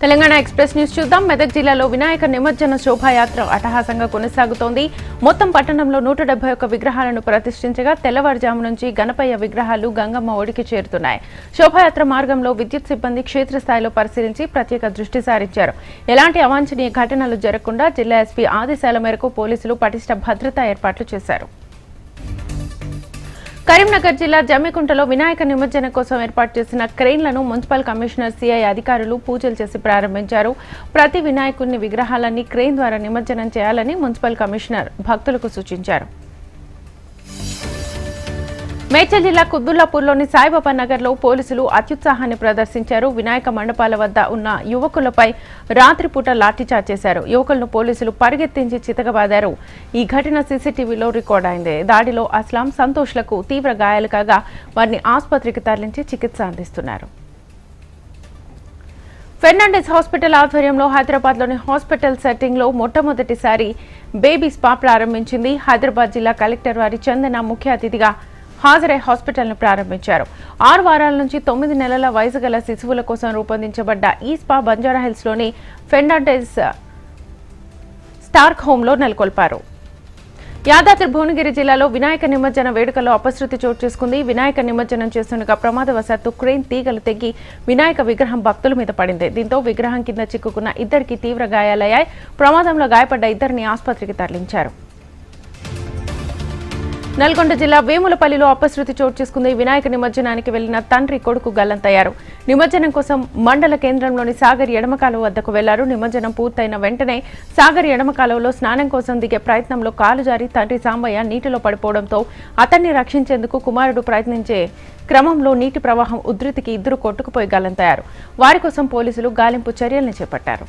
Telangana express news చూద్దాం. మెదక్ జిల్లాలో వినాయక నిమజ్జన శోభాయాత్ర అట్టహాసంగా కొనసాగుతోంది. మొత్తం పట్టణంలో 171 విగ్రహాలను ప్రతిష్ఠించగా తెల్లవారుజాము నుంచి గణపయ్య విగ్రహాలు గంగమ్మ ఒడికి చేరుతున్నాయి. శోభాయాత్ర మార్గంలో విద్యుత్ సిబ్బంది క్షేత్రస్థాయిలో పరిశీలించి ప్రత్యేక దృష్టి సారించారు. ఎలాంటి అవాంఛనీయ ఘటనలు జరగకుండా జిల్లా ఎస్పీ ఆదేశాల మేరకు పోలీసులు పటిష్ట భద్రతా ఏర్పాట్లు చేశారు. కరీంనగర్ జిల్లా జమ్మికుంటలో వినాయక నిమజ్జన కోసం ఏర్పాటు చేసిన క్రెయిన్లను మున్సిపల్ కమిషనర్ సిఐ అధికారులు పూజలు చేసి ప్రారంభించారు. ప్రతి వినాయకుని విగ్రహాలన్నీ క్రెయిన్ ద్వారా నిమజ్జనం చేయాలని మున్సిపల్ కమిషనర్ భక్తులకు సూచించారు. మేడ్చల్ జిల్లా కుత్బుల్లాపూర్లోని సాయిబాబా నగర్లో పోలీసులు అత్యుత్సాహాన్ని ప్రదర్శించారు. వినాయక మండపాల వద్ద ఉన్న యువకులపై రాత్రిపూట లాఠీచార్జ్ చేశారు. యువకులను పోలీసులు పరిగెత్తించి చితకబాదారు. ఈ ఘటన సీసీటీవీలో రికార్డ్ అయింది. దాడిలో అస్లాం, సంతోష్లకు తీవ్ర గాయాలు కాగా వారిని ఆసుపత్రికి తరలించి చికిత్స అందిస్తున్నారు. ఫెర్నాండెస్ హాస్పిటల్ ఆధ్వర్యంలో హైదరాబాద్లోని హాస్పిటల్ సెట్టింగ్లో మొట్టమొదటిసారి బేబీ స్పా ప్రారంభించింది. హైదరాబాద్ జిల్లా కలెక్టర్ వారి చందన ముఖ్య అతిథిగా హాజరై హాస్పిటల్ను ప్రారంభించారు. 6 వారాల నుంచి 9 నెలల వయసు గల శిశువుల కోసం రూపొందించబడ్డ ఈ స్పా బంజారాహిల్స్లోని ఫెర్నాండెస్ స్టార్క్ హోంలో నెలకొల్పారు. యాదాద్రి భువనగిరి జిల్లాలో వినాయక నిమజ్జన వేడుకల్లో అపశృతి చోటు చేసుకుంది. వినాయక నిమజ్జనం చేస్తుండగా ప్రమాదవశాత్తు క్రెయిన్ తీగలు తెగి వినాయక విగ్రహం భక్తుల మీద పడింది. దీంతో విగ్రహం కింద చిక్కుకున్న ఇద్దరికి తీవ్ర గాయాలయ్యాయి. ప్రమాదంలో గాయపడ్డ ఇద్దరిని ఆసుపత్రికి తరలించారు. నల్గొండ జిల్లా వేములపల్లిలో అపశృతి చోటు చేసుకుంది. వినాయక నిమజ్జనానికి వెళ్లిన తండ్రి కొడుకు గల్లంతయ్యారు. నిమజ్జనం కోసం మండల కేంద్రంలోని సాగర్ ఎడమ కాలువ వద్దకు వెళ్లారు. నిమజ్జనం పూర్తయిన వెంటనే సాగర్ ఎడమ కాలువలో స్నానం కోసం దిగే ప్రయత్నంలో కాలు జారి తండ్రి సాంబయ్య నీటిలో పడిపోవడంతో అతన్ని రక్షించేందుకు కుమారుడు ప్రయత్నించే క్రమంలో నీటి ప్రవాహం ఉధృతికి ఇద్దరు కొట్టుకుపోయి గల్లంతయ్యారు. వారి కోసం పోలీసులు గాలింపు చర్యల్ని చేపట్టారు.